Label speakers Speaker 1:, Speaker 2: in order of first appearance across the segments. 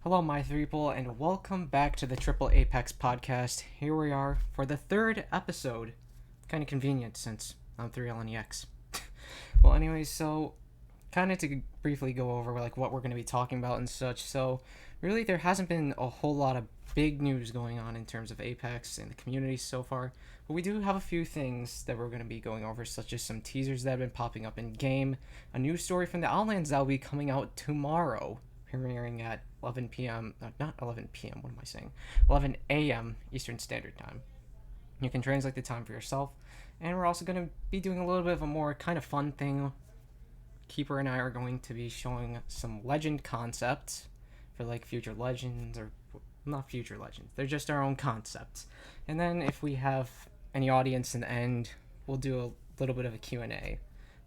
Speaker 1: Hello, my people, and welcome back to the Triple A-Pex Podcast. Here we are for the third episode. Kind of convenient since I'm 3LNEX. Well, anyways, so kind of to briefly go over like what we're going to be talking about and such. So, really, there hasn't been a whole lot of big news going on in terms of Apex and the community so far, but we do have a few things that we're going to be going over, such as some teasers that have been popping up in game, a new story from the Outlands that will be coming out tomorrow, premiering at 11 p.m. Not 11 p.m. What am I saying? 11 a.m. Eastern Standard Time. You can translate the time for yourself, and we're also going to be doing a little bit of a more kind of fun thing. Keeper and I are going to be showing some legend concepts for like future legends, or not future legends. They're just our own concepts. And then if we have any audience in the end, we'll do a little bit of a Q&A.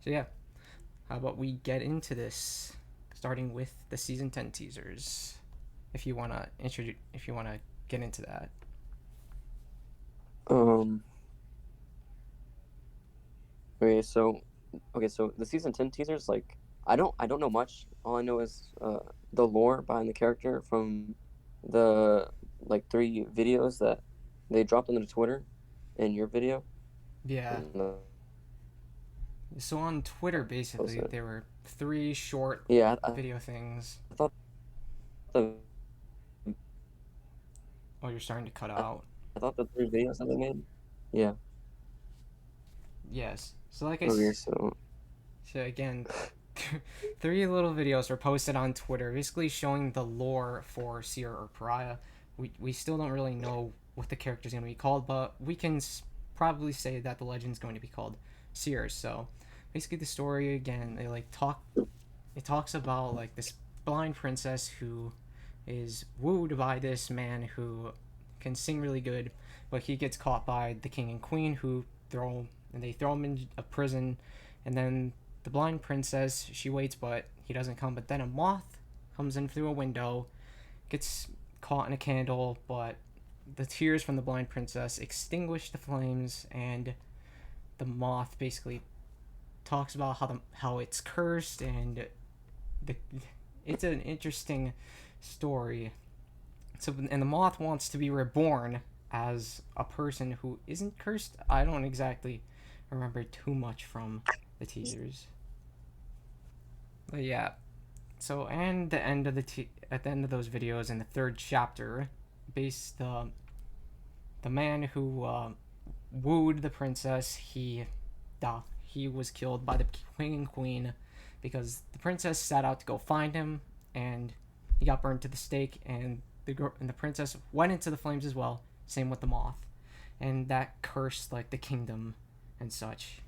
Speaker 1: So yeah, how about we get into this, starting with the season 10 teasers. If you want to get into that.
Speaker 2: Um. Okay. So the season 10 teasers, like, I don't know much. All I know is the lore behind the character from the like 3 videos that they dropped on their Twitter and your video,
Speaker 1: Yeah.
Speaker 2: and
Speaker 1: So on Twitter,
Speaker 2: that was
Speaker 1: basically,
Speaker 2: it.
Speaker 1: there were three short
Speaker 2: Yeah, I
Speaker 1: video things.
Speaker 2: thought the
Speaker 1: Oh, you're starting to cut
Speaker 2: I,
Speaker 1: out.
Speaker 2: I thought the 3 videos that they made. Yeah.
Speaker 1: Yes. So like
Speaker 2: Okay. So
Speaker 1: so again, three little videos were posted on Twitter, basically showing the lore for Seer or Pariah. We still don't really know what the character is going to be called, but we can probably say that the legend's going to be called Seer. So basically, the story again, it talks about like this blind princess who is wooed by this man who can sing really good, but he gets caught by the king and queen who they throw him in a prison, and then the blind princess, she waits, but he doesn't come. But then a moth comes in through a window, gets caught in a candle, but the tears from the blind princess extinguish the flames, and the moth basically talks about how it's cursed, and the it's an interesting story. So, and the moth wants to be reborn as a person who isn't cursed. I don't exactly remember too much from the teasers, but yeah. So, and the end of at the end of those videos in the third chapter, based the man who wooed the princess, he was killed by the king and queen because the princess set out to go find him, and he got burned to the stake, and the princess went into the flames as well. Same with the moth, and that cursed like the kingdom and such.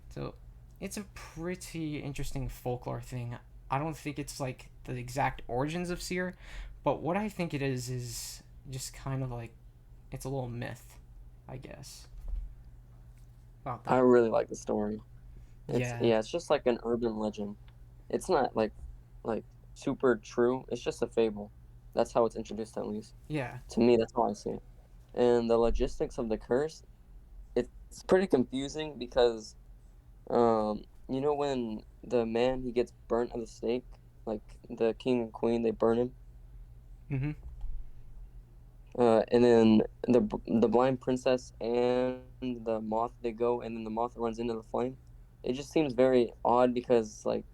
Speaker 1: So it's a pretty interesting folklore thing. I don't think it's like the exact origins of Seer, but what I think it is just kind of like it's a little myth, I guess, about
Speaker 2: I
Speaker 1: that.
Speaker 2: really like the story. It's
Speaker 1: Yeah,
Speaker 2: yeah, it's just like an urban legend. It's not like super true. It's just a fable. That's how it's introduced, at least.
Speaker 1: yeah.
Speaker 2: To me, that's how I see it. And the logistics of the curse, it's pretty confusing because when the man he gets burnt at the stake, like the king and queen, they burn him.
Speaker 1: Mm-hmm.
Speaker 2: And then the blind princess and the moth, they go, and then the moth runs into the flame. It just seems very odd because like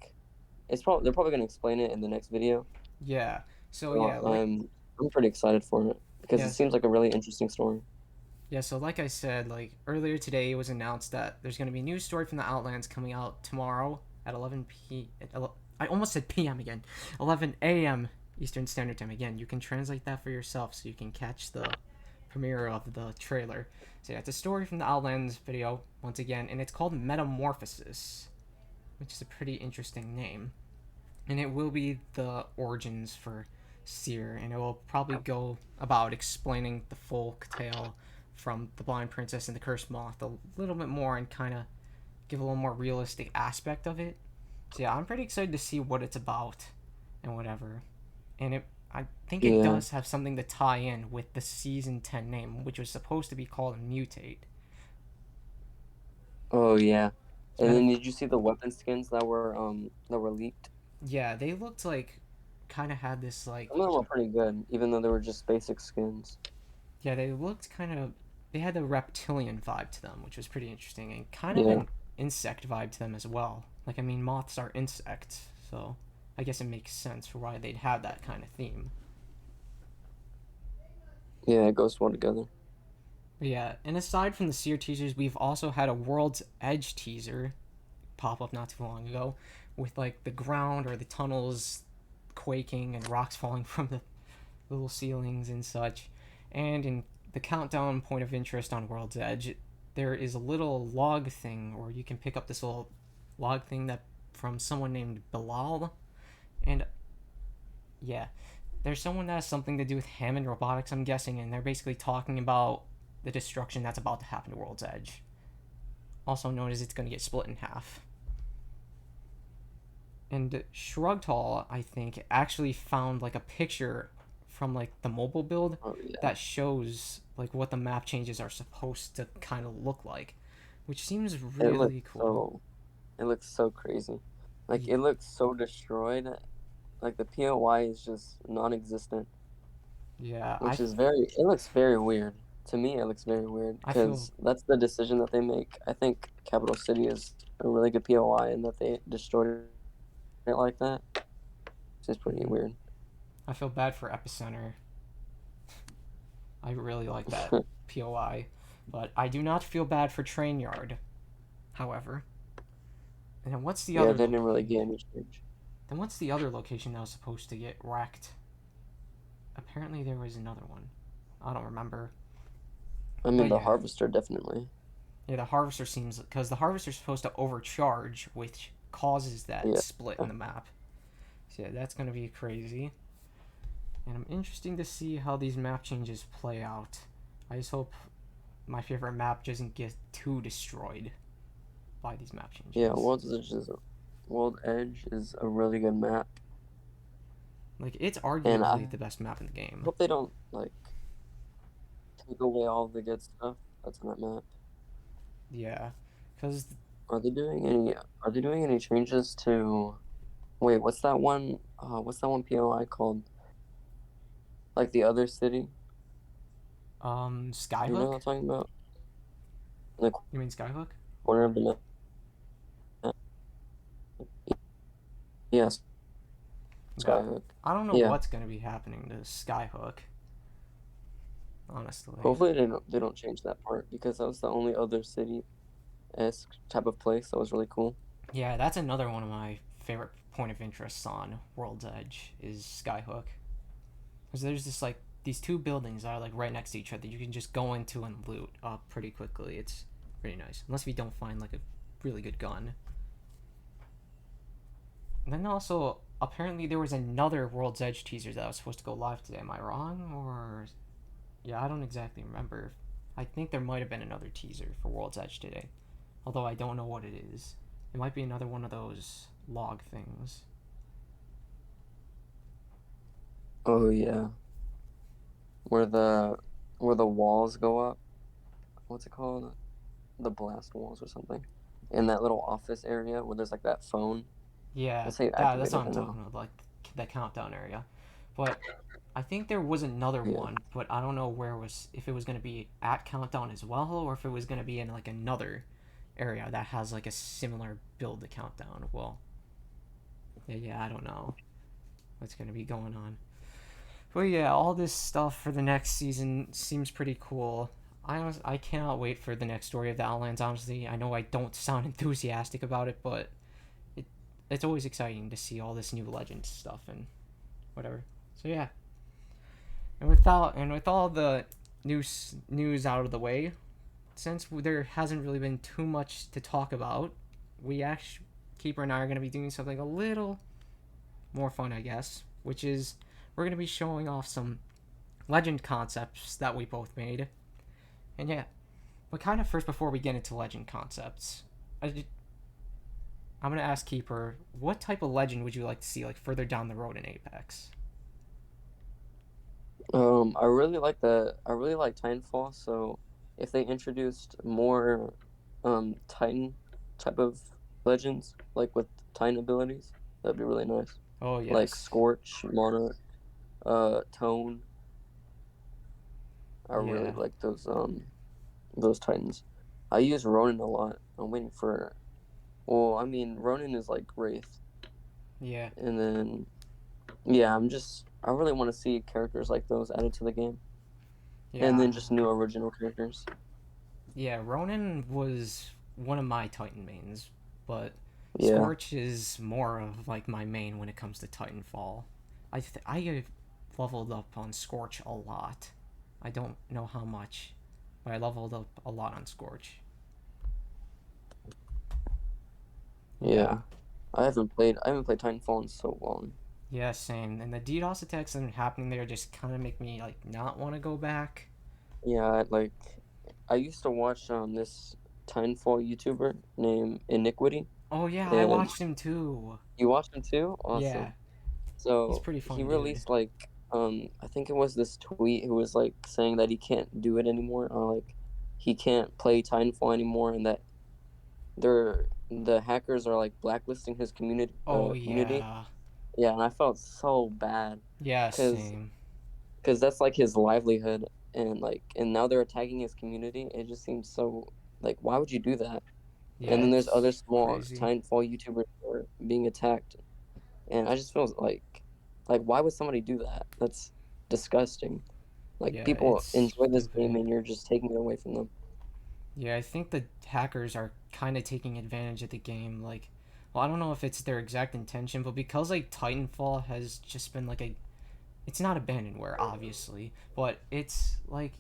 Speaker 2: they're probably gonna explain it in the next video.
Speaker 1: Yeah. So
Speaker 2: So
Speaker 1: yeah,
Speaker 2: I'm pretty excited for it because it
Speaker 1: yes,
Speaker 2: seems like a really interesting story.
Speaker 1: yeah. So like I said, like earlier today, it was announced that there's gonna be a new story from the Outlands coming out tomorrow at 11 p. I almost said p.m. again, 11 a.m. Eastern Standard Time. Again, you can translate that for yourself so you can catch the premiere of the trailer. So yeah, it's a story from the Outlands video once again, and it's called Metamorphosis, which is a pretty interesting name. And it will be the origins for Seer, and it will probably go about explaining the folk tale from the Blind Princess and the Cursed Moth a little bit more and kind of give a little more realistic aspect of it. So yeah, I'm pretty excited to see what it's about and whatever. And I think it
Speaker 2: Yeah.
Speaker 1: does have something to tie in with the season 10 name, which was supposed to be called Mutate.
Speaker 2: Oh yeah.
Speaker 1: So
Speaker 2: And
Speaker 1: Metam-
Speaker 2: then did you see the weapon skins that were leaked?
Speaker 1: yeah, they looked like kind of had this like,
Speaker 2: Some of them were pretty good, even though they were just basic skins.
Speaker 1: yeah, they looked kind of, they had the reptilian vibe to them, which was pretty interesting, and kind of
Speaker 2: Yeah,
Speaker 1: an insect vibe to them as well. Like, I mean, moths are insects, so I guess it makes sense for why they'd have that kind of theme.
Speaker 2: yeah, it goes well together.
Speaker 1: But yeah, and aside from the Seer teasers, we've also had a World's Edge teaser pop up not too long ago, with like the ground or the tunnels quaking and rocks falling from the little ceilings and such. And in the countdown point of interest on World's Edge, there is a little log thing, or you can pick up this little log thing that from someone named Bilal. And yeah, there's someone that has something to do with Hammond Robotics, I'm guessing, and they're basically talking about the destruction that's about to happen to World's Edge. Also known as it's going to get split in half. And Shrugtall, I think, actually found like a picture from like the mobile build
Speaker 2: Oh yeah,
Speaker 1: that shows like what the map changes are supposed to kind of look like, which seems
Speaker 2: it looks
Speaker 1: really cool.
Speaker 2: so it looks so crazy. Like
Speaker 1: Y-
Speaker 2: it looks so destroyed. Like the POI is just non-existent,
Speaker 1: Yeah,
Speaker 2: which is very. It looks very weird. To me, it looks very weird
Speaker 1: I feel
Speaker 2: because that's the decision that they make. I think Capital City is a really good POI, and that they destroyed it like that. It's just pretty
Speaker 1: mhm.
Speaker 2: weird.
Speaker 1: I feel bad for Epicenter. I really like that POI, but I do not feel bad for Train Yard. However, and then what's the
Speaker 2: Yeah,
Speaker 1: other
Speaker 2: they
Speaker 1: look?
Speaker 2: didn't really get any change.
Speaker 1: Then what's the other location that was supposed to get wrecked? Apparently there was another one. I don't remember.
Speaker 2: I mean,
Speaker 1: But
Speaker 2: the
Speaker 1: yeah,
Speaker 2: Harvester definitely.
Speaker 1: yeah, the harvester seems because the harvester's supposed to overcharge, which causes that
Speaker 2: Yeah.
Speaker 1: split in the map. So yeah, that's gonna be crazy. And I'm interested to see how these map changes play out. I just hope my favorite map doesn't get too destroyed by these map
Speaker 2: Yeah,
Speaker 1: changes.
Speaker 2: World Edge is a really good map,
Speaker 1: Like it's
Speaker 2: and
Speaker 1: arguably
Speaker 2: I
Speaker 1: the best map in the game.
Speaker 2: hope they don't like take away all the good stuff that's on that map.
Speaker 1: Yeah, because
Speaker 2: Are they doing any changes to? Wait, what's that one? What's that one POI called? Like the other city? You know
Speaker 1: Skyhook.
Speaker 2: what I'm talking about? In the
Speaker 1: You mean Skyhook?
Speaker 2: corner of the map. Yes,
Speaker 1: Yeah,
Speaker 2: Skyhook.
Speaker 1: I don't know
Speaker 2: Yeah.
Speaker 1: what's gonna be happening to Skyhook. Honestly,
Speaker 2: Hopefully they don't change that part because that was the only other city esque type of place that was really cool.
Speaker 1: yeah, that's another one of my favorite point of interests on World's Edge is Skyhook. Because there's this like these two buildings that are like right next to each other. You can just go into and loot up pretty quickly. It's pretty nice, unless you don't find like a really good gun. And then also apparently there was another World's Edge teaser that was supposed to go live today. Am I wrong or yeah? I don't exactly remember. I think there might have been another teaser for World's Edge today, although I don't know what it is. It might be another one of those log things.
Speaker 2: Oh yeah, where the where the walls go up. What's it called? The blast walls or something. In that little office area where there's like that phone.
Speaker 1: Yeah,
Speaker 2: Let's say
Speaker 1: that's what
Speaker 2: activated
Speaker 1: I'm
Speaker 2: now.
Speaker 1: talking about, like the countdown area. But I think there was another
Speaker 2: Yeah.
Speaker 1: one, but I don't know where it was if it was gonna be at countdown as well, or if it was gonna be in like another area that has like a similar build to countdown. Well, yeah, I don't know what's gonna be going on. But yeah, all this stuff for the next season seems pretty cool. I cannot wait for the next story of the Outlands. Honestly, I know I don't sound enthusiastic about it, but it it's always exciting to see all this new legend stuff and whatever. So yeah, and with all the news out of the way, since there hasn't really been too much to talk about, we actually Keeper and I are going to be doing something a little more fun, I guess, which is we're going to be showing off some legend concepts that we both made. And yeah, but kind of first before we get into legend concepts, I, I'm gonna ask Keeper, what type of legend would you like to see like further down the road in Apex?
Speaker 2: I really like Titanfall, so if they introduced more Titan type of legends, like with Titan abilities, that'd be really nice.
Speaker 1: Oh
Speaker 2: like
Speaker 1: yes.
Speaker 2: Scorch, Monarch, Tone. I really
Speaker 1: Yeah.
Speaker 2: like those Titans. I use Ronin a lot. I'm waiting for. Well, I mean, Ronin is like Wraith,
Speaker 1: Yeah.
Speaker 2: and then yeah, I really want to see characters like those added to the game, and
Speaker 1: Yeah.
Speaker 2: then just new original characters.
Speaker 1: Yeah. Ronin was one of my Titan mains, but
Speaker 2: Yeah,
Speaker 1: Scorch is more of like my main when it comes to Titanfall. I leveled up on Scorch a lot. I don't know how much, but I leveled up a lot on Scorch. Yeah.
Speaker 2: yeah. I haven't played Titanfall in so long.
Speaker 1: Yeah, same. And the DDoS attacks that are happening there just kind of make me like not want to go back.
Speaker 2: Yeah, like I used to watch this Titanfall YouTuber named Iniquity,
Speaker 1: Oh yeah, I
Speaker 2: and
Speaker 1: watched him too.
Speaker 2: you watched him too?
Speaker 1: Yeah,
Speaker 2: Awesome.
Speaker 1: he's
Speaker 2: So
Speaker 1: pretty
Speaker 2: he
Speaker 1: funny dude.
Speaker 2: released like I think it was this tweet who was like saying that he can't do it anymore, or like he can't play Titanfall anymore, and that the hackers are like blacklisting his
Speaker 1: Oh
Speaker 2: community.
Speaker 1: yeah.
Speaker 2: Yeah, and I felt so bad
Speaker 1: Yeah,
Speaker 2: because
Speaker 1: same.
Speaker 2: that's like his livelihood, and now they're attacking his community. It just seems so like why would you do that?
Speaker 1: Yeah,
Speaker 2: And then there's other
Speaker 1: it's
Speaker 2: small
Speaker 1: crazy.
Speaker 2: Titanfall YouTubers who are being attacked, and I just feel like why would somebody do that? That's disgusting. Like
Speaker 1: Yeah,
Speaker 2: people
Speaker 1: it's
Speaker 2: enjoy this game
Speaker 1: stupid.
Speaker 2: and you're just taking it away from them.
Speaker 1: Yeah, I think the hackers are kind of taking advantage of the game. Like, well, I don't know if it's their exact intention, but because like Titanfall has just been like a, it's not abandonware, obviously, but it's like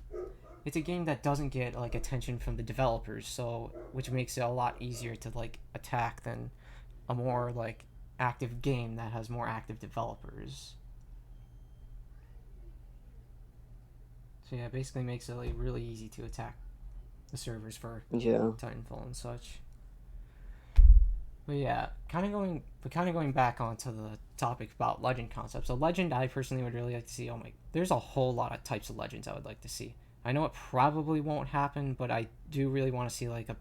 Speaker 1: it's a game that doesn't get like attention from the developers, so which makes it a lot easier to like attack than a more like active game that has more active developers. So yeah, it basically makes it like really easy to attack the servers for
Speaker 2: Yeah.
Speaker 1: Titanfall and such. But yeah, kind of going back onto the topic about legend concepts. So legend, I personally would really like to see. Oh my, there's a whole lot of types of legends I would like to see. I know it probably won't happen, but I do really want to see like a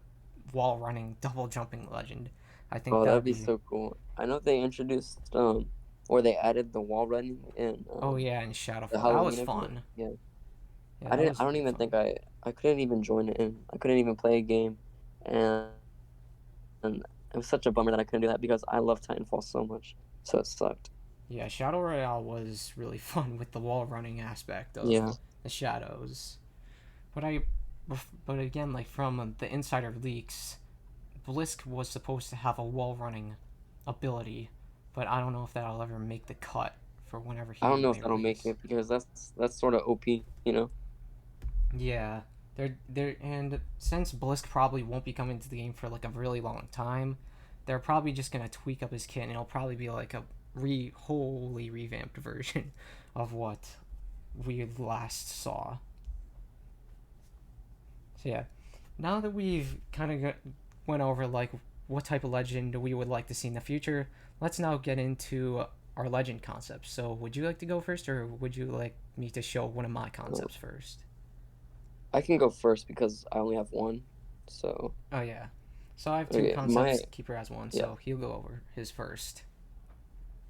Speaker 1: wall running, double jumping legend. I think
Speaker 2: Oh,
Speaker 1: that
Speaker 2: that'd
Speaker 1: would
Speaker 2: be
Speaker 1: be.
Speaker 2: so cool. I know they introduced or they added the wall running in
Speaker 1: Oh yeah, and
Speaker 2: the
Speaker 1: Shadowfall. That was
Speaker 2: Halloween event.
Speaker 1: fun.
Speaker 2: Yeah.
Speaker 1: Yeah, that was
Speaker 2: I don't
Speaker 1: really
Speaker 2: even
Speaker 1: fun.
Speaker 2: think I couldn't even join it in. I couldn't even play a game, and it was such a bummer that I couldn't do that because I love Titanfall so much. So it sucked.
Speaker 1: Yeah, Shadow Royale was really fun with the wall running aspect of
Speaker 2: Yeah.
Speaker 1: the shadows. But I, but again, like from the insider leaks, Blisk was supposed to have a wall running ability, but I don't know if that'll ever make the cut for whenever
Speaker 2: I don't
Speaker 1: he
Speaker 2: know if
Speaker 1: may
Speaker 2: that'll make
Speaker 1: release.
Speaker 2: it because that's sort of OP, you know?
Speaker 1: Yeah, they're and since Blisk probably won't be coming to the game for like a really long time, they're probably just gonna tweak up his kit and it'll probably be like a wholly revamped version of what we last saw. So yeah, now that we've kind of went over like what type of legend we would like to see in the future, let's now get into our legend concepts. So would you like to go first, or would you like me to show one of my
Speaker 2: Uh,
Speaker 1: concepts first?
Speaker 2: I can go first because I only have one. So,
Speaker 1: Oh yeah. So I have two
Speaker 2: okay,
Speaker 1: concepts. Keeper has one,
Speaker 2: yeah.
Speaker 1: so he'll go over his first.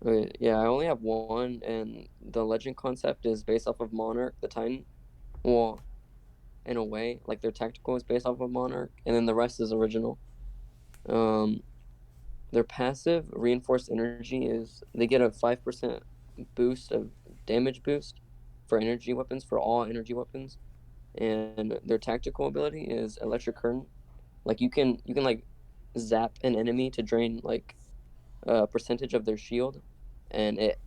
Speaker 2: Okay, yeah, I only have one, and the legend concept is based off of Monarch, the Titan. Well, in a way, like their tactical is based off of Monarch, and then the rest is original. Um, their passive reinforced energy is they get a 5% boost of damage boost for energy weapons for all energy weapons, and their tactical ability is electric current. Like you can like zap an enemy to drain like a percentage of their shield, and it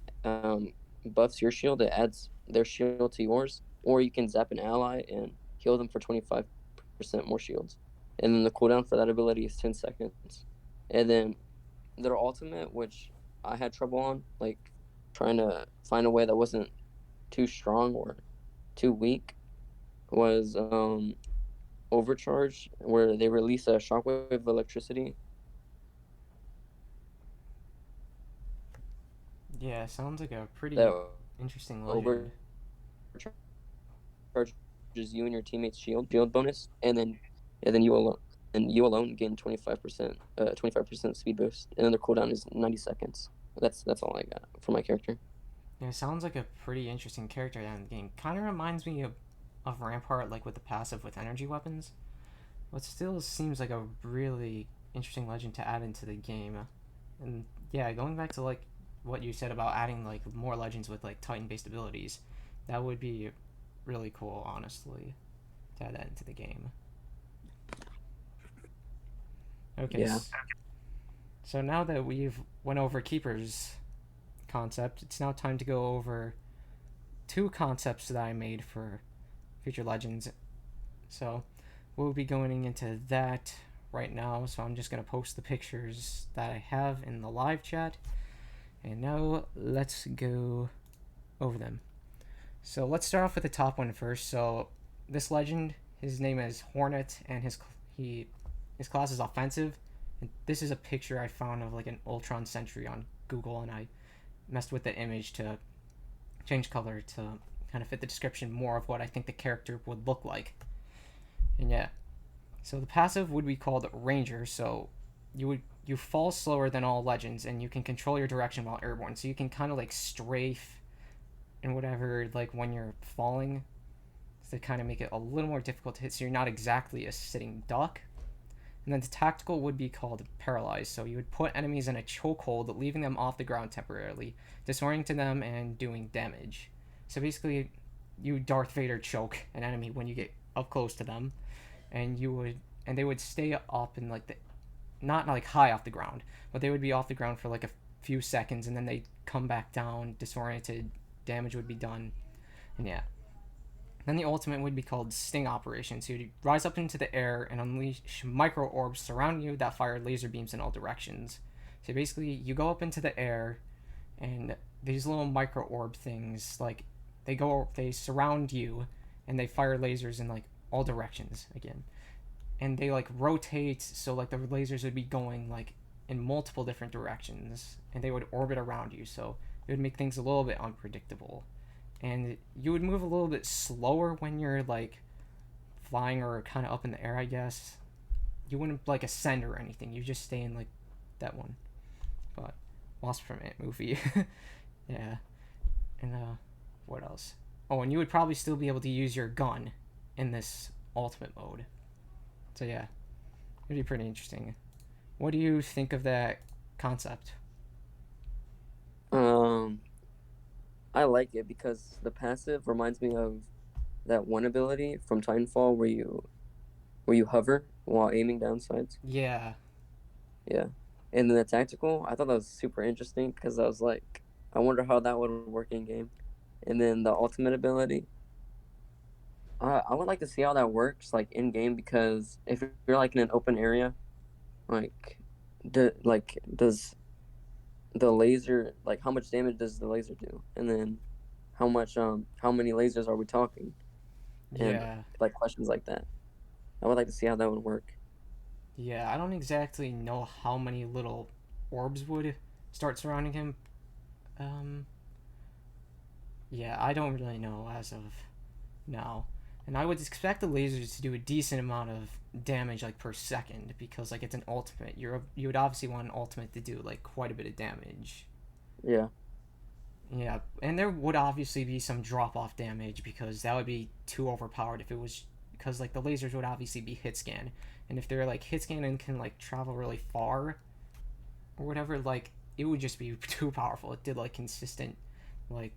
Speaker 2: buffs your shield. It adds their shield to yours, or you can zap an ally and heal them for 25% more shields. And then the cooldown for that ability is 10 seconds. And then their ultimate, which I had trouble on, like trying to find a way that wasn't too strong or too weak, was overcharge, where they release a shockwave of electricity.
Speaker 1: Yeah, sounds like a pretty
Speaker 2: That
Speaker 1: interesting legend.
Speaker 2: overcharges you and your teammates' shield bonus, and then you alone gain 25% speed boost, and then their cooldown is 90 seconds. That's all I got for my character.
Speaker 1: Yeah, it sounds like a pretty interesting character in the game. Kind of reminds me of Rampart, like with the passive with energy weapons. But still seems like a really interesting legend to add into the game. And yeah, going back to like what you said about adding like more legends with like Titan based abilities, that would be really cool, honestly, to add that into the game. Okay,
Speaker 2: Yeah.
Speaker 1: so now that we've went over Keeper's concept, it's now time to go over two concepts that I made for future legends. So we'll be going into that right now. So I'm just gonna post the pictures that I have in the live chat, and now let's go over them. So let's start off with the top one first. So this legend, his name is Hornet, and his class is offensive. And this is a picture I found of like an Ultron Sentry on Google, and I messed with the image to change color to kind of fit the description more of what I think the character would look like. And yeah, so the passive would be called Ranger. So you fall slower than all legends, and you can control your direction while airborne. So you can kind of like strafe and whatever like when you're falling to kind of make it a little more difficult to hit. So you're not exactly a sitting duck. And then the tactical would be called Paralyzed. So you would put enemies in a chokehold, leaving them off the ground temporarily, disorienting them and doing damage. So basically, you Darth Vader choke an enemy when you get up close to them, and they would stay up in like the not like high off the ground, but they would be off the ground for like a few seconds, and then they come back down disoriented. Damage would be done, and yeah. Then the ultimate would be called Sting Operation. So you'd rise up into the air and unleash micro orbs surrounding you that fire laser beams in all directions. So basically, you go up into the air, and these little micro orb things like they surround you, and they fire lasers in like all directions again, and they like rotate. So like the lasers would be going like in multiple different directions, and they would orbit around you. So it would make things a little bit unpredictable, and you would move a little bit slower when you're like flying or kind of up in the air, I guess. You wouldn't like ascend or anything. You just stay in like that one. But Lost from It movie. Yeah. And what else? Oh, and you would probably still be able to use your gun in this ultimate mode. So yeah, it'd be pretty interesting. What do you think of that concept?
Speaker 2: Um, I like it because the passive reminds me of that one ability from Titanfall where you hover while aiming down sights.
Speaker 1: Yeah.
Speaker 2: Yeah. And then the tactical, I thought that was super interesting because I was like, I wonder how that would work in game. And then the ultimate ability, I would like to see how that works like in game because if you're like in an open area, like, does the laser like how much damage does the laser do? And then how many lasers are we talking? And
Speaker 1: Yeah.
Speaker 2: like questions like that. I would like to see how that would work.
Speaker 1: Yeah, I don't exactly know how many little orbs would start surrounding him. Um, yeah, I don't really know as of now. And I would expect the lasers to do a decent amount of damage like per second because like it's an ultimate. You would obviously want an ultimate to do like quite a bit of damage.
Speaker 2: Yeah.
Speaker 1: Yeah, and there would obviously be some drop off damage because that would be too overpowered if it was because like the lasers would obviously be hit scan, and if they're like hit scan and can like travel really far or whatever, like it would just be too powerful. It did like consistent, like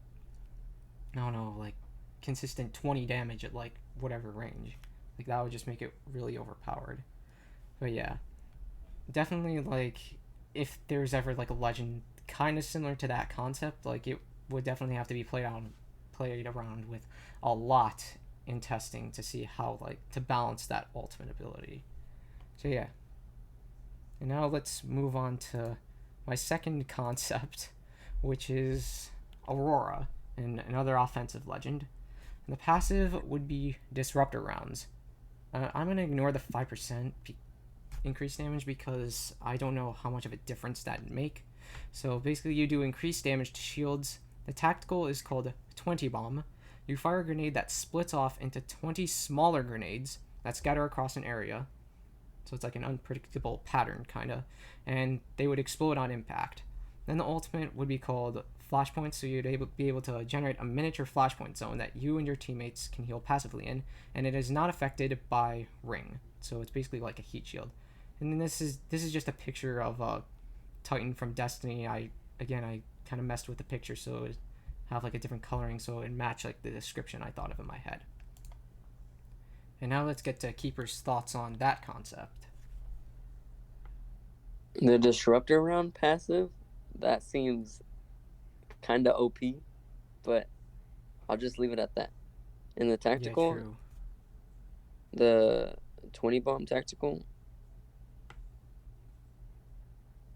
Speaker 1: I don't know, like consistent 20 damage at like whatever range. Like that would just make it really overpowered. But yeah, definitely like if there's ever like a legend kind of similar to that concept, like it would definitely have to be played around with a lot in testing to see how like to balance that ultimate ability. So yeah, and now let's move on to my second concept, which is Aurora, and another offensive legend. And the passive would be Disruptor rounds. I'm gonna ignore the 5% increased damage because I don't know how much of a difference that'd make. So basically, you do increased damage to shields. The tactical is called 20 Bomb. You fire a grenade that splits off into 20 smaller grenades that scatter across an area. So it's like an unpredictable pattern, kind of. And they would explode on impact. Then the ultimate would be called Flashpoint, so be able to generate a miniature Flashpoint zone that you and your teammates can heal passively in, and it is not affected by Ring. So it's basically like a heat shield. And then this is just a picture of a Titan from Destiny. I kind of messed with the picture so it have like a different coloring so it matched like the description I thought of in my head. And now let's get to Keeper's thoughts on that concept.
Speaker 2: The disruptor round passive, that seems kind of OP, but I'll just leave it at that. In the
Speaker 1: Yeah,
Speaker 2: tactical,
Speaker 1: true.
Speaker 2: the 20 bomb tactical,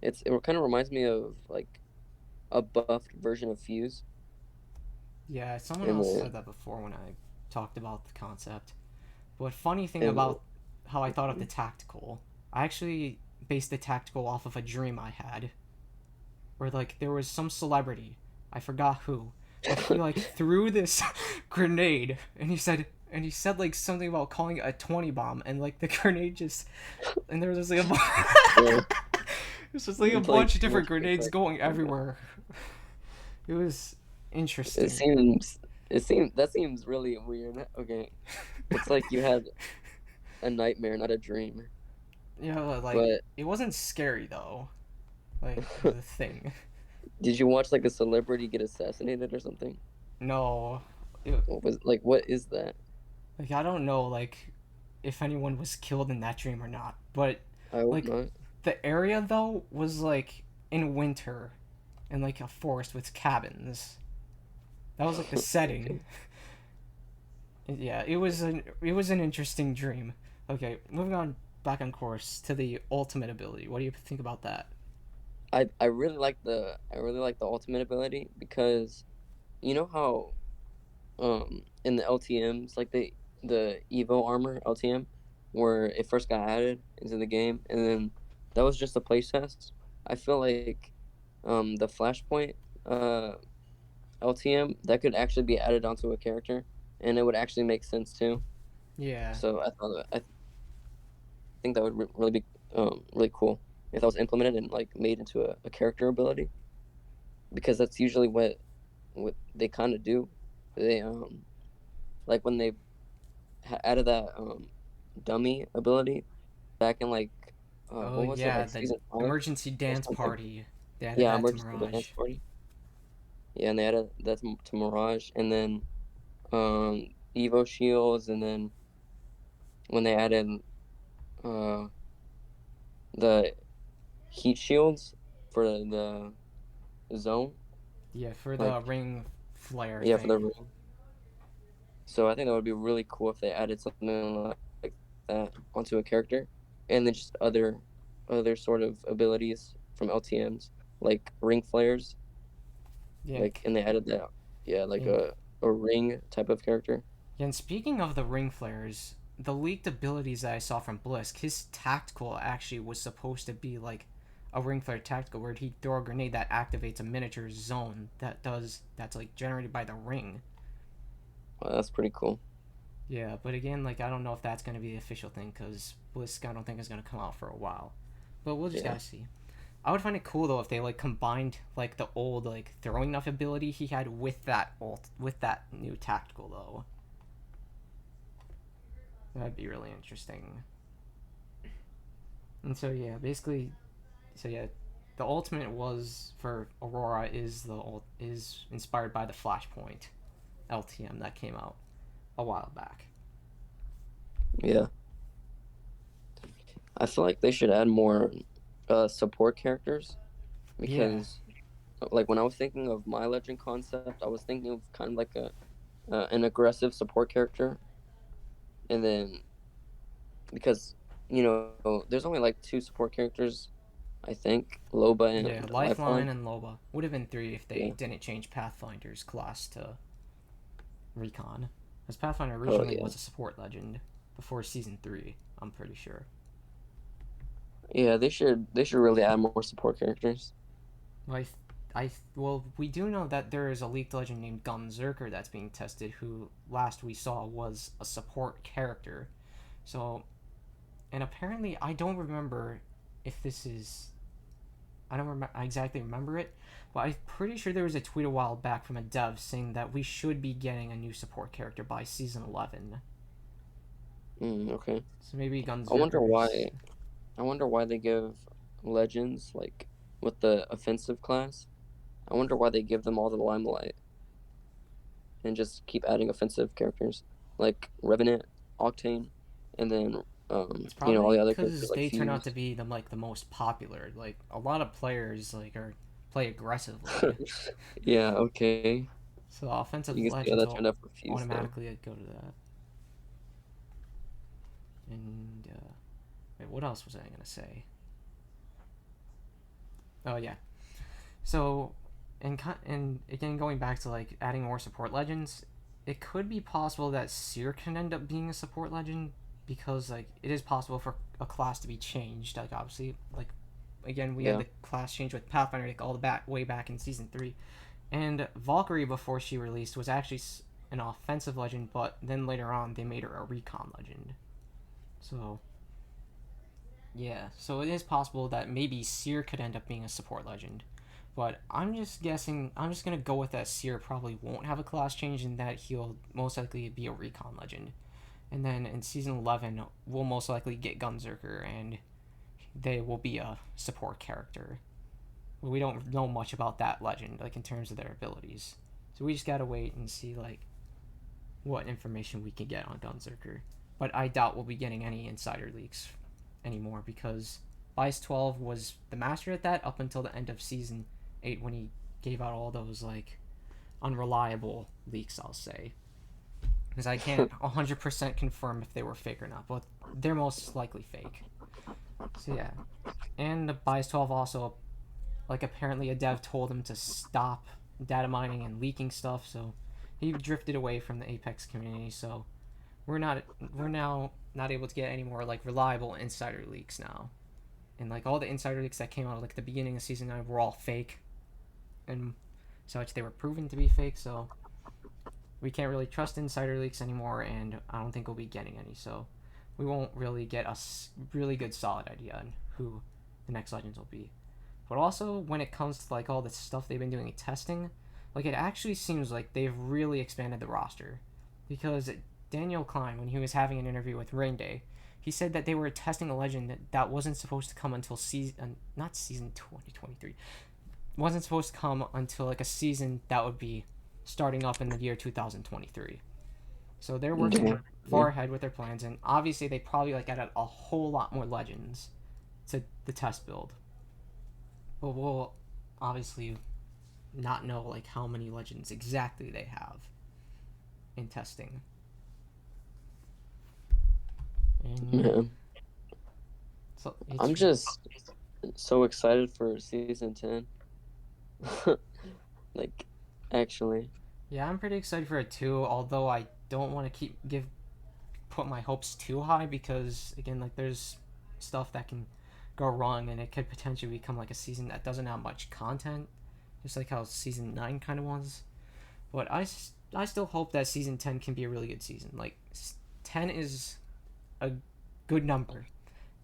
Speaker 2: it kind of reminds me of like a buffed version of Fuse.
Speaker 1: Yeah, someone
Speaker 2: And
Speaker 1: else
Speaker 2: the
Speaker 1: said that before when I talked about the concept. But funny thing
Speaker 2: and
Speaker 1: about how I thought of the tactical, I actually based the tactical off of a dream I had, where like there was some celebrity, I forgot who, but he like threw this grenade, and he said like something about calling it a 20 bomb, and like the grenade just, and there was just like
Speaker 2: yeah,
Speaker 1: it was just like a
Speaker 2: it's like
Speaker 1: bunch of
Speaker 2: too
Speaker 1: different
Speaker 2: much
Speaker 1: grenades
Speaker 2: perspective.
Speaker 1: going everywhere. It was
Speaker 2: It
Speaker 1: interesting.
Speaker 2: seems that seems really weird. Okay, it's like you had a nightmare, not a dream.
Speaker 1: Yeah, like
Speaker 2: But
Speaker 1: it wasn't scary though. Like the thing.
Speaker 2: did you watch like a celebrity get assassinated or something?
Speaker 1: No, it,
Speaker 2: What is that?
Speaker 1: like I don't know like if anyone was killed in that dream or not, but
Speaker 2: I hope
Speaker 1: like
Speaker 2: not.
Speaker 1: the area though was like in winter, in like a forest with cabins. That was like the setting.
Speaker 2: Okay.
Speaker 1: Yeah, it was an interesting dream. Okay, moving on back on course to the ultimate ability. What do you think about that?
Speaker 2: I really like the ultimate ability because you know how in the LTMs like the Evo armor LTM where it first got added into the game and then that was just a playtest. I feel like the Flashpoint uh LTM that could actually be added onto a character and it would actually make sense too.
Speaker 1: Yeah,
Speaker 2: So I think that would really be really cool if that was implemented and like made into a character ability because that's usually what they kind of do. They like when they added that dummy ability back in like
Speaker 1: oh
Speaker 2: what was it
Speaker 1: yeah,
Speaker 2: like
Speaker 1: the
Speaker 2: season 5
Speaker 1: emergency
Speaker 2: or
Speaker 1: dance
Speaker 2: something?
Speaker 1: party. They added
Speaker 2: Yeah,
Speaker 1: that to
Speaker 2: emergency dance
Speaker 1: Mirage.
Speaker 2: party. Yeah, and they added that to Mirage, and then Evo shields, and then when they added uh the heat shields for the zone,
Speaker 1: Yeah, for
Speaker 2: like
Speaker 1: the ring flare
Speaker 2: yeah for the
Speaker 1: thing.
Speaker 2: ring. So I think that would be really cool if they added something like that onto a character, and then just other sort of abilities from LTM's like ring flares,
Speaker 1: Yeah,
Speaker 2: like and they added that yeah like
Speaker 1: and,
Speaker 2: a ring type of character.
Speaker 1: yeah, and speaking of the ring flares, the leaked abilities that I saw from Blisk, his tactical actually was supposed to be like a ring flare tactical where he'd throw a grenade that activates a miniature zone that's like generated by the ring.
Speaker 2: Wow, that's pretty cool.
Speaker 1: Yeah, but again, like I don't know if that's gonna be the official thing because Blisk I don't think is gonna come out for a while. But we'll just
Speaker 2: Yeah,
Speaker 1: gotta see. I would find it cool though if they like combined like the old like throwing enough ability he had with that new tactical though. That'd be really interesting. And so yeah, basically, so yeah, the ultimate was for Aurora is inspired by the Flashpoint LTM that came out a while back.
Speaker 2: yeah. I feel like they should add more support characters
Speaker 1: Yeah,
Speaker 2: because like when I was thinking of my legend concept, I was thinking of kind of like a an aggressive support character, and then because you know there's only like two support characters, I think Loba
Speaker 1: yeah,
Speaker 2: and
Speaker 1: Lifeline
Speaker 2: Lifeline.
Speaker 1: and Loba would have been three if they
Speaker 2: Yeah.
Speaker 1: didn't change Pathfinder's class to Recon, because Pathfinder
Speaker 2: Oh
Speaker 1: originally
Speaker 2: yeah.
Speaker 1: was a support legend before season 3. I'm pretty sure.
Speaker 2: Yeah, they should really add more support characters.
Speaker 1: Well, well, we do know that there is a leaked legend named Gunzerker that's being tested, who last we saw was a support character. So, and apparently, I don't remember if this is I don't I exactly remember it, but I'm pretty sure there was a tweet a while back from a dev saying that we should be getting a new support character by season 11.
Speaker 2: Okay.
Speaker 1: So maybe
Speaker 2: I wonder
Speaker 1: Gunzerkers.
Speaker 2: why. I wonder why they give legends like with the offensive class. I wonder why they give them all the limelight and just keep adding offensive characters like Revenant, Octane, and then
Speaker 1: It's
Speaker 2: all the
Speaker 1: probably
Speaker 2: other characters
Speaker 1: because
Speaker 2: like
Speaker 1: they turn out to
Speaker 2: Fuse.
Speaker 1: be the most popular. Like a lot of players are play aggressively,
Speaker 2: Yeah, okay.
Speaker 1: so
Speaker 2: You
Speaker 1: offensive
Speaker 2: can see how
Speaker 1: legends
Speaker 2: that
Speaker 1: will
Speaker 2: turned out for Fuse though.
Speaker 1: automatically go to that. And wait, what else was I gonna say? Oh yeah. So, and again, going back to like adding more support legends, it could be possible that Seer can end up being a support legend because like it is possible for a class to be changed. Like obviously, like again, we had
Speaker 2: Yeah.
Speaker 1: the class change with Pathfinder like all the back way back in season 3, and Valkyrie before she released was actually an offensive legend, but then later on they made her a recon legend. So yeah, so it is possible that maybe Seer could end up being a support legend. But I'm just guessing, I'm just going to go with that Seer probably won't have a class change and that he'll most likely be a recon legend. And then in season 11, we'll most likely get Gunzerker and they will be a support character. We don't know much about that legend, like in terms of their abilities. So we just gotta wait and see, like, what information we can get on Gunzerker. But I doubt we'll be getting any insider leaks anymore because Bias 12 was the master at that up until the end of season 8 when he gave out all those like unreliable leaks, I'll say. Because I can't 100% confirm if they were fake or not, but they're most likely fake. So yeah. And Bias 12 also, like, apparently a dev told him to stop data mining and leaking stuff, so he drifted away from the Apex community, so we're not we're now not able to get any more like reliable insider leaks now. And like all the insider leaks that came out like at the beginning of season 9 were all fake and such. They were proven to be fake, so we can't really trust insider leaks anymore, and I don't think we'll be getting any. So we won't really get a really good solid idea on who the next legends will be. But also when it comes to like all the stuff they've been doing in testing, like it actually seems like they've really expanded the roster, because Daniel Klein, when he was having an interview with Rain Day, he said that they were testing a legend that wasn't supposed to come until season not season 2023, wasn't supposed to come until like a season that would be starting up in the year 2023. So they're working
Speaker 2: Yeah.
Speaker 1: far ahead with their plans, and obviously they probably like added a whole lot more legends to the test build. But we'll obviously not know like how many legends exactly they have in testing. And yeah,
Speaker 2: Yeah.
Speaker 1: so
Speaker 2: I'm
Speaker 1: it's
Speaker 2: just so excited for season 10. Like, actually.
Speaker 1: yeah, I'm pretty excited for it too. Although I don't want to keep give put my hopes too high because again, like there's stuff that can go wrong and it could potentially become like a season that doesn't have much content, just like how season 9 kind of was. But I still hope that season 10 can be a really good season. Like 10 is a good number.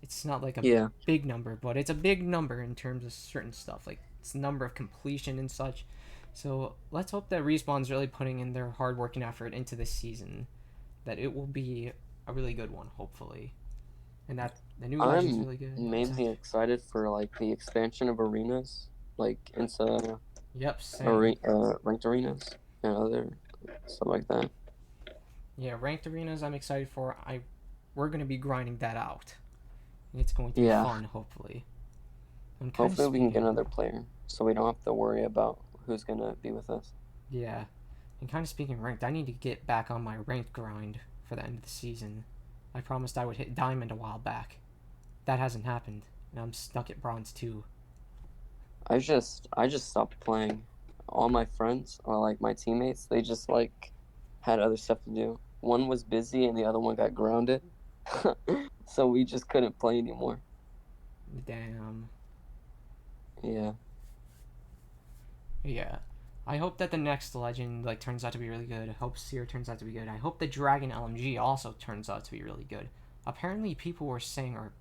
Speaker 1: It's not like a
Speaker 2: Yeah.
Speaker 1: big number, but it's a big number in terms of certain stuff, like it's the number of completion and such. So let's hope that Respawn's really putting in their hard work and effort into this season, that it will be a really good one, hopefully, and that the new legend's
Speaker 2: I'm
Speaker 1: really good and
Speaker 2: mainly
Speaker 1: such.
Speaker 2: excited for like the expansion of arenas, like into
Speaker 1: Yep, same.
Speaker 2: ranked arenas and other stuff like that.
Speaker 1: Yeah, ranked arenas I'm excited for. We're gonna be grinding that out. It's going to be
Speaker 2: Yeah.
Speaker 1: fun, hopefully. I'm kind of
Speaker 2: Hopefully we can get
Speaker 1: speaking.
Speaker 2: another player, so we don't have to worry about who's gonna be with us.
Speaker 1: Yeah, and kind of speaking ranked, I need to get back on my ranked grind for the end of the season. I promised I would hit diamond a while back. That hasn't happened, and I'm stuck at bronze 2.
Speaker 2: I just stopped playing. All my friends or like my teammates, they just like had other stuff to do. One was busy and the other one got grounded. So we just couldn't play anymore.
Speaker 1: Damn.
Speaker 2: Yeah.
Speaker 1: Yeah. I hope that the next legend like turns out to be really good. I hope Seer turns out to be good. I hope the Dragon LMG also turns out to be really good. Apparently, people were saying, or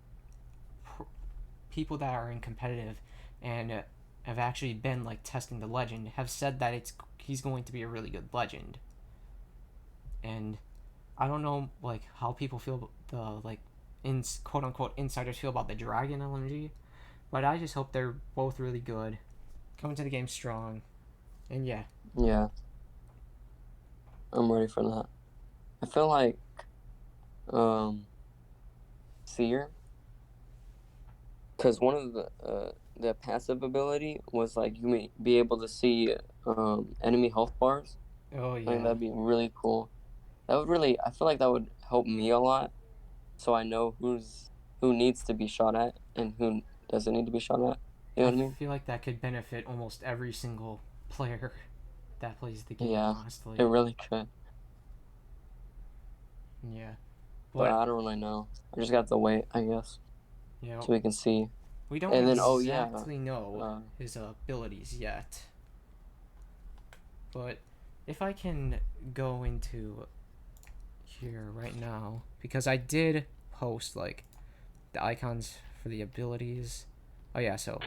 Speaker 1: people that are in competitive and have actually been like testing the legend, have said that he's going to be a really good legend. And I don't know like how people feel the like in quote unquote insiders feel about the dragon LMG, but I just hope they're both really good, coming to the game strong, and yeah.
Speaker 2: Yeah, I'm ready for that. I feel like Seer, because one of the passive ability was like you may be able to see enemy health bars.
Speaker 1: Oh
Speaker 2: I think
Speaker 1: yeah.
Speaker 2: that'd be really cool. That would really, I feel like that would help me a lot, so I know who needs to be shot at and who doesn't need to be shot at. You know
Speaker 1: I
Speaker 2: what I mean?
Speaker 1: feel like that could benefit almost every single player that plays the game,
Speaker 2: Yeah, it
Speaker 1: honestly.
Speaker 2: really could,
Speaker 1: Yeah.
Speaker 2: but
Speaker 1: But
Speaker 2: I don't really know. I just got to wait, I guess,
Speaker 1: you know,
Speaker 2: so we can see.
Speaker 1: we don't
Speaker 2: And then, oh yeah,
Speaker 1: exactly know
Speaker 2: uh,
Speaker 1: his abilities yet. But if I can go into here right now, because I did post like the icons for the abilities. Oh yeah, so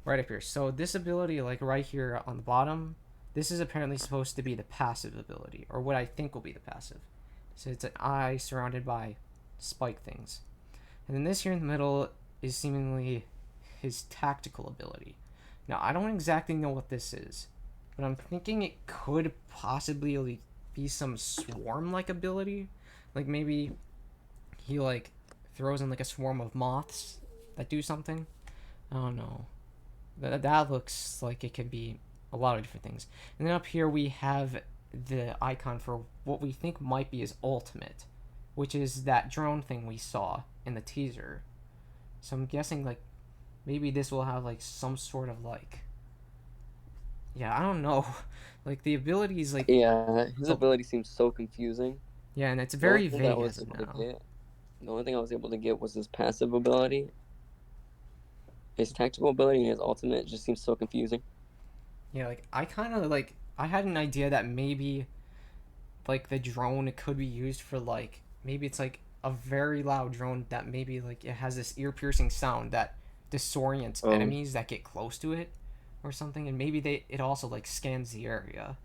Speaker 1: right up here. So this ability, like right here on the bottom, this is apparently supposed to be the passive ability, or what I think will be the passive. So it's an eye surrounded by spike things. And then this here in the middle is seemingly his tactical ability. Now, I don't exactly know what this is, but I'm thinking it could possibly be some swarm like ability. Like maybe he like throws in like a swarm of moths that do something. I don't know. That looks like it could be a lot of different things. And then up here we have the icon for what we think might be his ultimate, which is that drone thing we saw in the teaser. So I'm guessing like maybe this will have like some sort of like, yeah, I don't know. Like the abilities like
Speaker 2: yeah, his
Speaker 1: the,
Speaker 2: ability seems so confusing.
Speaker 1: yeah, and it's
Speaker 2: The only
Speaker 1: very
Speaker 2: thing that I
Speaker 1: vague
Speaker 2: was
Speaker 1: as of
Speaker 2: able to
Speaker 1: now.
Speaker 2: get, the only thing I was able to get was his passive ability. His tactical ability and his ultimate just seems so confusing.
Speaker 1: Yeah, like I kind of like I had an idea that maybe like the drone could be used for like maybe it's like a very loud drone that maybe like it has this ear piercing sound that disorients
Speaker 2: Oh,
Speaker 1: enemies that get close to it or something, and maybe they it also like scans the area.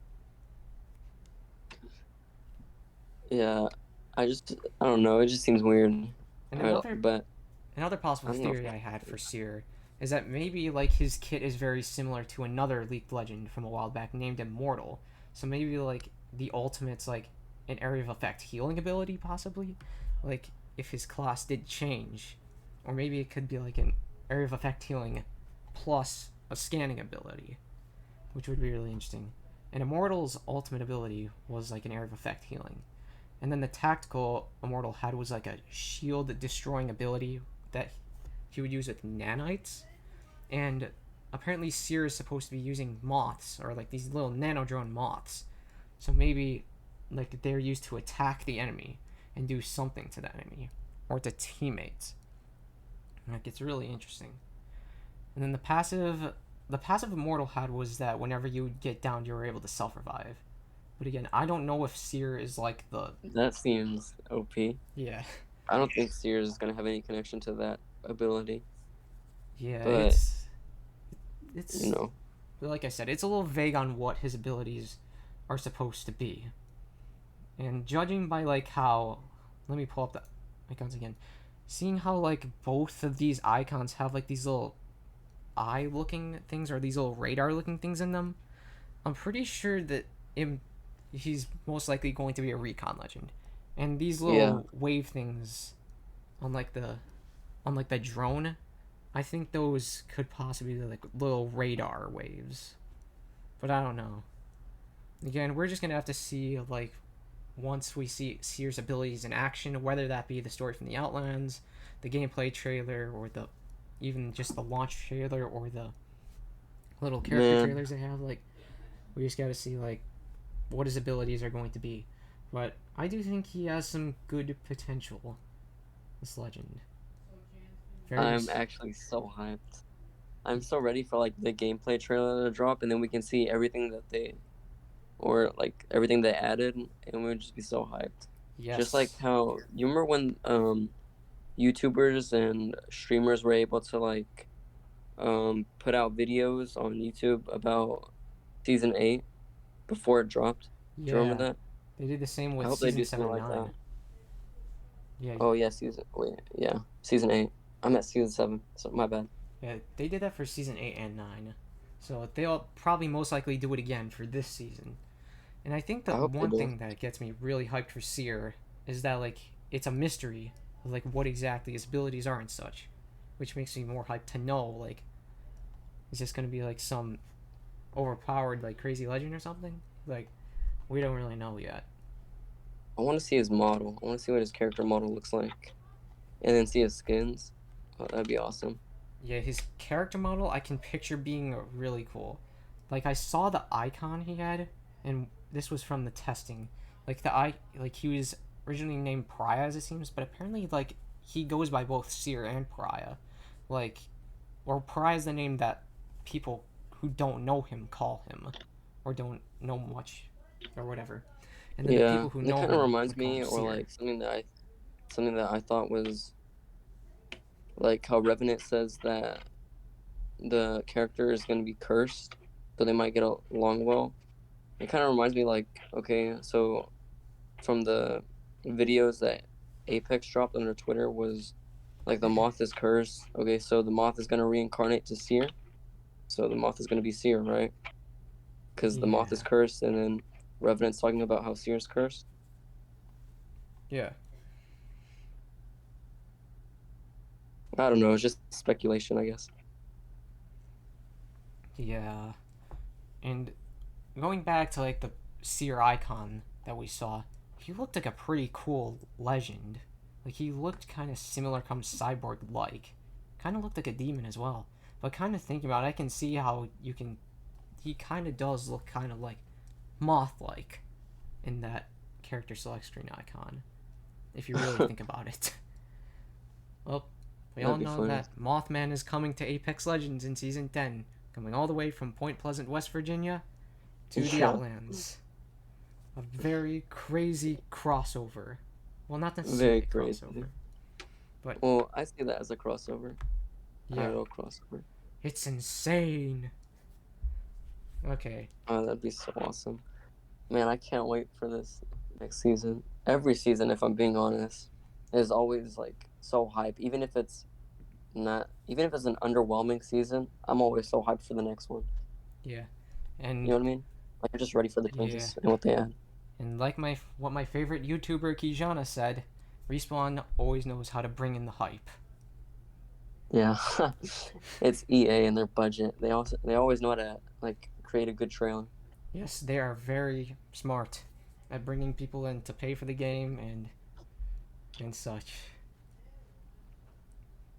Speaker 2: yeah. I don't know. It just seems weird.
Speaker 1: And another
Speaker 2: But
Speaker 1: another
Speaker 2: I
Speaker 1: possible
Speaker 2: don't know if
Speaker 1: theory I had for Seer is that maybe like his kit is very similar to another League legend from a while back named Immortal. So maybe like the ultimate's like an area of effect healing ability possibly, like if his class did change, or maybe it could be like an area of effect healing plus a scanning ability, which would be really interesting. And Immortal's ultimate ability was like an area of effect healing. And then the tactical Immortal had was like a shield destroying ability that he would use with nanites. And apparently Seer is supposed to be using moths, or like these little nano drone moths. So maybe like they're used to attack the enemy and do something to the enemy or to teammates. Like it's really interesting. And then the passive Immortal had was that whenever you would get down, you were able to self revive. But again, I don't know if Seer is like the
Speaker 2: that seems OP.
Speaker 1: yeah
Speaker 2: I don't think Sears is gonna have any connection to that ability.
Speaker 1: yeah
Speaker 2: But you
Speaker 1: it's
Speaker 2: know,
Speaker 1: like I said, it's a little vague on what his abilities are supposed to be. And judging by like how, let me pull up the icons again. Seeing how like both of these icons have like these little eye looking things or these little radar looking things in them, I'm pretty sure that he's most likely going to be a recon legend. And these
Speaker 2: yeah,
Speaker 1: little wave things on like the drone, I think those could possibly be like little radar waves. But I don't know. Again, we're just gonna have to see like once we see Seer's abilities in action, whether that be the story from the Outlands, the gameplay trailer, or the even just the launch trailer or the little character
Speaker 2: man.
Speaker 1: trailers they have. Like we just gotta see like what his abilities are going to be. But I do think he has some good potential. This legend. Very.
Speaker 2: I'm actually so hyped. I'm so ready for like the gameplay trailer to drop, and then we can see everything that they or like everything they added, and we'll just be so hyped. Just like
Speaker 1: Yes.
Speaker 2: how you remember when YouTubers and streamers were able to like put out videos on YouTube about season 8 before it dropped. Do you remember
Speaker 1: Yeah,
Speaker 2: that?
Speaker 1: they did the same
Speaker 2: I
Speaker 1: with
Speaker 2: hope they
Speaker 1: season
Speaker 2: do
Speaker 1: 7
Speaker 2: something
Speaker 1: and
Speaker 2: like that.
Speaker 1: 9. Yeah,
Speaker 2: Oh yeah, season 8. I'm at season 7. So my bad.
Speaker 1: yeah, they did that for season 8 and 9. So they'll probably most likely do it again for this season. And I think the
Speaker 2: I hope they
Speaker 1: one
Speaker 2: do.
Speaker 1: thing that gets me really hyped for Seer is that like it's a mystery of like what exactly his abilities are and such, which makes me more hyped to know like is this gonna be like some overpowered like crazy legend or something? Like we don't really know yet.
Speaker 2: I want to see his model. I want to see what his character model looks like, and then see his skins. Oh, that'd be awesome.
Speaker 1: Yeah, his character model I can picture being really cool. Like I saw the icon he had, and this was from the testing. Like like he was originally named Pariah as it seems, but apparently like he goes by both Seer and Pariah. Like, or Pariah is the name that people who don't know him call him, or don't know much, or whatever. And then the
Speaker 2: Yeah,
Speaker 1: people who
Speaker 2: and it
Speaker 1: know
Speaker 2: kind of
Speaker 1: him
Speaker 2: reminds
Speaker 1: would call him
Speaker 2: me, or
Speaker 1: Seer.
Speaker 2: like something that I thought was like how Revenant says that the character is going to be cursed, so they might get along well. It kind of reminds me like, okay, so from the videos that Apex dropped on their Twitter was like the moth is cursed. Okay, so the moth is going to reincarnate to Seer. So the moth is going to be Seer, right? Because the moth is
Speaker 1: Yeah,
Speaker 2: cursed, and then Revenant's talking about how Seer's cursed.
Speaker 1: yeah,
Speaker 2: I don't know. It's just speculation, I guess.
Speaker 1: yeah. And going back to like the Seer icon that we saw, he looked like a pretty cool legend. Like he looked kind of similar, come cyborg like. Kind of looked like a demon as well. But kind of thinking about it, I can see how you can. He kind of does look kind of like moth like in that character select screen icon. If you really think about it. Well, we all
Speaker 2: That'd be
Speaker 1: know
Speaker 2: funny.
Speaker 1: that Mothman is coming to Apex Legends in Season 10, coming all the way from Point Pleasant, West Virginia to the
Speaker 2: Yeah,
Speaker 1: Outlands. A very crazy crossover. Well, not necessarily
Speaker 2: very
Speaker 1: a
Speaker 2: crazy.
Speaker 1: crossover, but
Speaker 2: Well, I see that as a crossover.
Speaker 1: yeah,
Speaker 2: IRL crossover.
Speaker 1: it's insane. Okay,
Speaker 2: Oh, that'd be so awesome. Man, I can't wait for this next season. Every season, if I'm being honest, is always like so hype. Even if it's an underwhelming season, I'm always so hyped for the next one.
Speaker 1: yeah,
Speaker 2: You know
Speaker 1: and
Speaker 2: what I mean? Like I'm just ready for the
Speaker 1: yeah,
Speaker 2: changes and what they add.
Speaker 1: and like what my favorite YouTuber Kijana said, Respawn always knows how to bring in the hype.
Speaker 2: Yeah, it's EA and their budget. They always know how to like create a good trailer.
Speaker 1: Yes, they are very smart at bringing people in to pay for the game and such.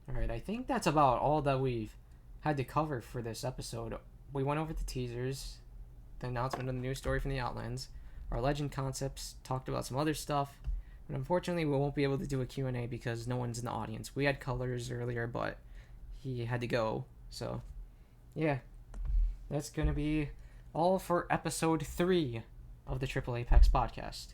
Speaker 1: All right, I think that's about all that we've had to cover for this episode. We went over the teasers, the announcement of the new story from the Outlands, our legend concepts, talked about some other stuff, but unfortunately we won't be able to do a Q&A because no one's in the audience. We had Colors earlier, but he had to go. So, yeah, that's going to be all for episode 3 of the Triple A-Pex Podcast.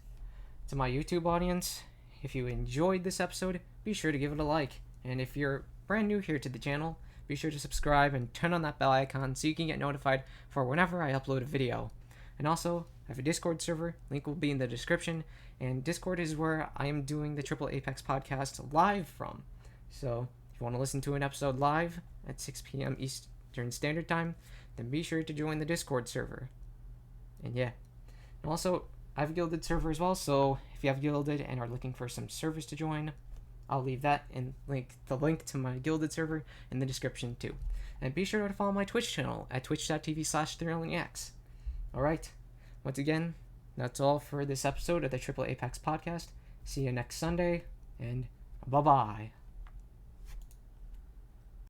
Speaker 1: To my YouTube audience, if you enjoyed this episode, be sure to give it a like. And if you're brand new here to the channel, be sure to subscribe and turn on that bell icon so you can get notified for whenever I upload a video. And also, I have a Discord server, link will be in the description, and Discord is where I am doing the Triple A-Pex Podcast live from. So, if you want to listen to an episode live at 6 p.m. Eastern Standard Time, then be sure to join the Discord server. And yeah. And also, I have a Guilded server as well, so if you have Guilded and are looking for some servers to join, I'll leave that and the link to my Guilded server in the description too. And be sure to follow my Twitch channel at twitch.tv/ThrillingX. Alright, once again, that's all for this episode of the Triple A-Pex Podcast. See you next Sunday, and bye-bye.